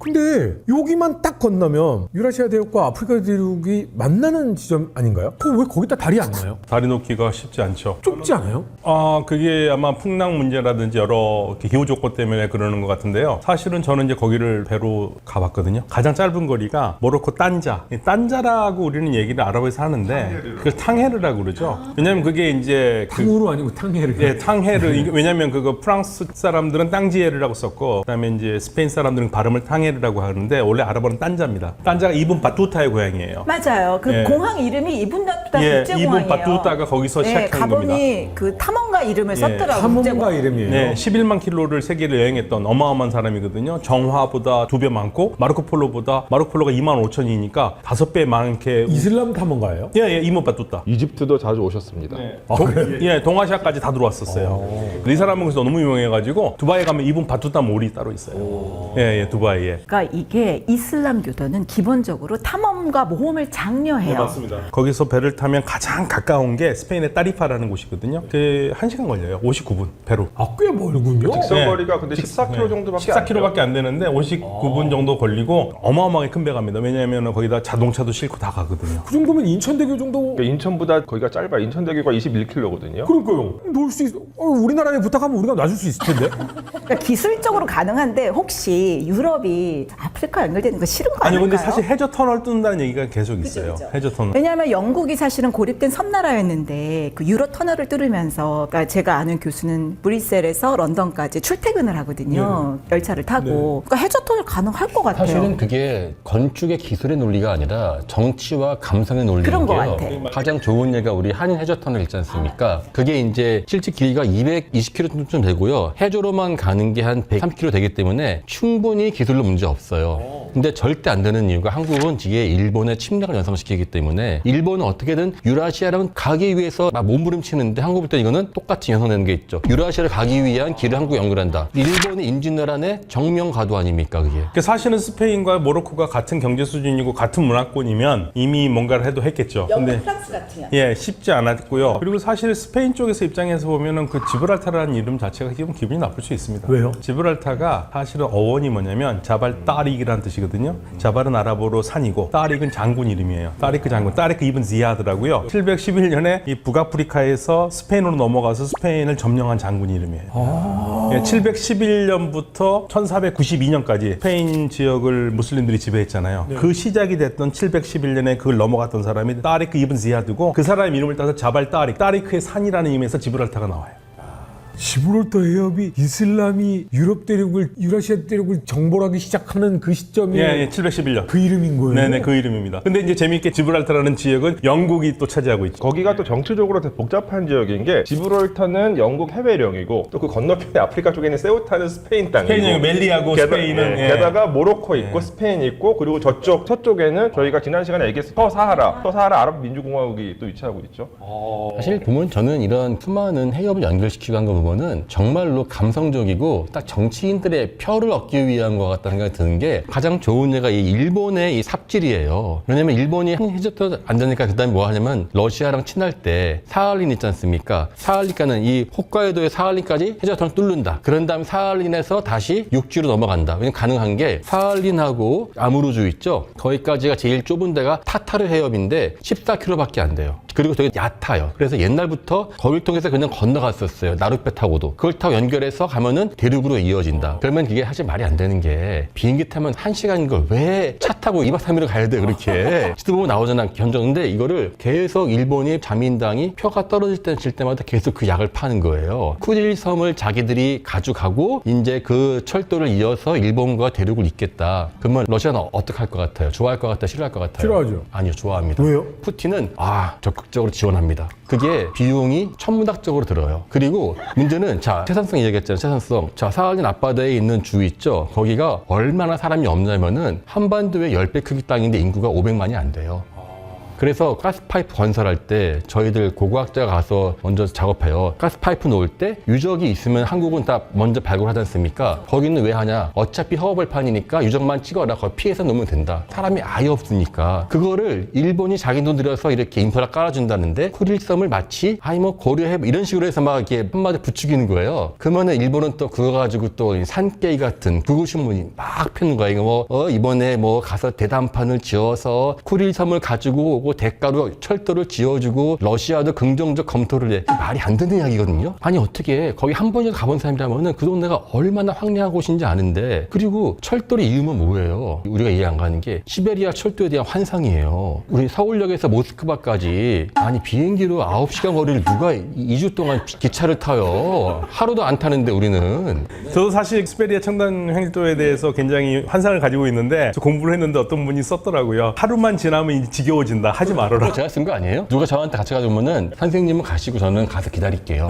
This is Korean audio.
근데 여기만 딱 건너면 유라시아 대륙과 아프리카 대륙이 만나는 지점 아닌가요? 왜 거기다 다리 안 놔요? 다리 놓기가 쉽지 않죠. 좁지 않아요? 그게 아마 풍랑 문제라든지 여러 이렇게 기후 조건 때문에 그러는 것 같은데요. 사실은 저는 이제 거기를 배로 가봤거든요. 가장 짧은 거리가 모로코 딴자. 이 딴자라고 우리는 얘기를 아랍에서 하는데 그걸 탕헤르라고 그러죠. 왜냐면 그게 이제 탕후루 아니고 탕헤르. 예, 탕헤르. 왜냐면 그거 프랑스 사람들은 땅지에르라고 썼고, 그다음에 이제 스페인 사람들은 발음을 탕헤르라고 하는데 원래 아랍어는 딴자입니다. 딴자가 이븐 바투타의 고향이에요. 맞아요. 그 예. 공항 이름이 이븐 바투타 예, 국제공항이에요. 이븐 바투타가 거기서 시작한 가보니 겁니다. 그 탐험가 이름을 썼더라고요. 탐험가 국제공항. 이름이에요. 네, 11만 킬로를 세계를 여행했던 어마어마한 사람이거든요. 정화보다 2배 많고 마르코폴로가 2만 5천이니까 5배 많게. 이슬람 탐험가예요? 예, 이븐 바투타. 이집트도 자주 오셨습니다. 예, 동아시아까지 다 들어왔었어요. 이 사람은 그래서 너무 유명해가지고 두바이 가면 이분 바투타 몰이 따로 있어요. 예, 두바이에. 그러니까 이게 이슬람교도는 기본적으로 탐험과 모험을 장려해요. 거기서 배를 타면 가장 가까운 게 스페인의 따리파라는 곳이거든요. 그 1시간 걸려요. 59분 배로. 꽤 멀군요. 직선거리가 근데 14km 정도밖에 안 돼요. 14km밖에 안 되는데 59분 정도 걸리고 어마어마하게 큰 배 갑니다. 왜냐하면 거기다 자동차도 싣고 다 가거든요. 그 정도면 인천대교 정도. 그러니까 인천보다 거기가 짧아. 인천대교가 21km거든요. 그러니까요. 놓을 수 있어. 우리나라에 부탁하면 우리가 놔줄 수 있을 텐데. 그러니까 기술적으로 가능한데 혹시 유럽이 아프리카 연결되는 거 싫은 거 아니 아닐까요? 근데 사실 해저 터널 뚫는다는 얘기가 계속 있어요. 그죠. 해저 터널. 왜냐하면 영국이 사실은 고립된 섬나라였는데 그 유로 터널을 뚫으면서, 그러니까 제가 아는 교수는 브뤼셀에서 런던까지 출퇴근을 하거든요. 열차를 타고. 그러니까 해저 터널 가능할 것 같아요. 사실은 그게 건축의 기술의 논리가 아니라 정치와 감성의 논리인 그런 것 게요. 같아. 가장 좋은 예가 우리 한인 해저 터널 있지 않습니까? 그게 이제 실제 길이가 220km쯤 되고요. 해저로만 가는 게 한 103km 되기 때문에 충분히 기술로 문제 없어요. 근데 절대 안 되는 이유가 한국은 이게 일본의 침략을 연상시키기 때문에 일본은 어떻게든 유라시아랑 가기 위해서 막 몸부림치는데 한국 볼 때 이거는 똑같이 연상되는 게 있죠. 유라시아를 가기 위한 길을 한국 연결한다. 일본의 임진왜란의 정명가도 아닙니까 그게? 그러니까 사실은 스페인과 모로코가 같은 경제 수준이고 같은 문화권이면 이미 뭔가를 해도 했겠죠. 근데 프랑스 같으면. 예, 쉽지 않았고요. 그리고 사실 스페인 쪽에서 입장에서 보면은 그 지브랄타라는 이름 자체가 기분이 나쁠 수 있습니다. 왜요? 지브랄타가 사실은 어원이 뭐냐면 자발 따릭이라는 뜻이거든요. 자발은 아랍어로 산이고 따릭은 장군 이름이에요. 따리크 장군, 따리크 이븐 지야드라고요. 711년에 이 북아프리카에서 스페인으로 넘어가서 스페인을 점령한 장군 이름이에요. 예, 711년부터 1492년까지 스페인 지역을 무슬림들이 지배했잖아요. 그 시작이 됐던 711년에 그걸 넘어갔던 사람이 따리크 이븐 지야드고 그 사람 이름을 따서 자발 따릭, 따리크의 산이라는 의미에서 지브랄타가 나와요. 지브롤터 해협이 이슬람이 유럽 대륙을 유라시아 대륙을 정벌하기 시작하는 그 시점이 예, 711년. 그 이름인 거예요. 네네, 그 이름입니다. 근데 이제 재미있게 지브랄타라는 지역은 영국이 또 차지하고 있죠. 거기가 또 정치적으로 되게 복잡한 지역인 게 지브롤터는 영국 해외령이고 또 그 건너편에 아프리카 쪽에 있는 세우타는 스페인 땅이고 스페인은 멜리하고 스페인은 예. 게다가 모로코 있고 스페인 있고 그리고 저쪽 서쪽에는 저희가 지난 시간에 얘기했을 서사하라 아랍 민주공화국이 또 위치하고 있죠. 사실 보면 저는 이런 수많은 해협을 연결시키고 한 거 보면은 정말로 감성적이고 딱 정치인들의 표를 얻기 위한 것 같다는 생각이 드는 게 가장 좋은 예가 이 일본의 이 삽질이에요. 왜냐면 일본이 해저터 안 되니까 그다음에 뭐 하냐면 러시아랑 친할 때 사할린 있지 않습니까? 사할린가는 이 홋카이도의 사할린까지 해저터를 뚫는다. 그런 다음에 사할린에서 다시 육지로 넘어간다. 왜냐면 가능한 게 사할린하고 아무루주 있죠? 거기까지가 제일 좁은 데가 타타르 해협인데 14km밖에 안 돼요. 그리고 되게 얕아요. 그래서 옛날부터 거길 통해서 그냥 건너갔었어요. 나룻배 타고도. 그걸 타고 연결해서 가면은 대륙으로 이어진다. 그러면 그게 사실 말이 안 되는 게 비행기 타면 1시간인 걸 왜 차 타고 2박 3일을 가야 돼 그렇게. 지도 보면 나오잖아 견적인데 이거를 계속 일본이 자민당이 표가 떨어질 때마다 계속 그 약을 파는 거예요. 쿠릴 섬을 자기들이 가져가고 이제 그 철도를 이어서 일본과 대륙을 잇겠다. 그러면 러시아는 어떻게 할 것 같아요? 좋아할 것 같아요? 싫어할 것 같아요? 싫어하죠. 아니요, 좋아합니다. 왜요? 푸틴은 적극적으로 지원합니다. 그게 비용이 천문학적으로 들어요. 그리고 문제는 생산성 얘기했잖아요. 생산성. 사할린 앞바다에 있는 주 있죠. 거기가 얼마나 사람이 없냐면은 한반도의 10배 크기 땅인데 인구가 500만이 안 돼요. 그래서 가스파이프 건설할 때 저희들 고고학자가 가서 먼저 작업해요. 가스파이프 놓을 때 유적이 있으면 한국은 다 먼저 발굴하지 않습니까? 거기는 왜 하냐? 어차피 허허벌판이니까 유적만 찍어라. 거기 피해서 놓으면 된다. 사람이 아예 없으니까. 그거를 일본이 자기 돈 들여서 이렇게 인프라 깔아준다는데 쿠릴섬을 마치 아니 뭐 고려해 이런 식으로 해서 막 이렇게 한마디 부추기는 거예요. 그러면은 일본은 또 그거 가지고 또 산깨이 같은 구구신문이 막 펴는 거야. 이거 뭐 이번에 뭐 가서 대담판을 지어서 쿠릴섬을 가지고 오고 대가로 철도를 지어주고 러시아도 긍정적 검토를 해. 말이 안 되는 이야기거든요. 아니 어떻게 거기 한 번이라도 가본 사람이라면은 그 동네가 얼마나 황량한 곳인지 아는데 그리고 철도를 이으면 뭐예요? 우리가 이해 안 가는 게 시베리아 철도에 대한 환상이에요. 우리 서울역에서 모스크바까지 아니 비행기로 9시간 거리를 누가 2주 동안 기차를 타요? 하루도 안 타는데 우리는. 저도 사실 시베리아 첨단 행일도에 대해서 굉장히 환상을 가지고 있는데 저 공부를 했는데 어떤 분이 썼더라고요. 하루만 지나면 이제 지겨워진다. 하지 말아라. 그거 제가 쓴 거 아니에요? 누가 저한테 같이 가져오면은 선생님은 가시고 저는 가서 기다릴게요.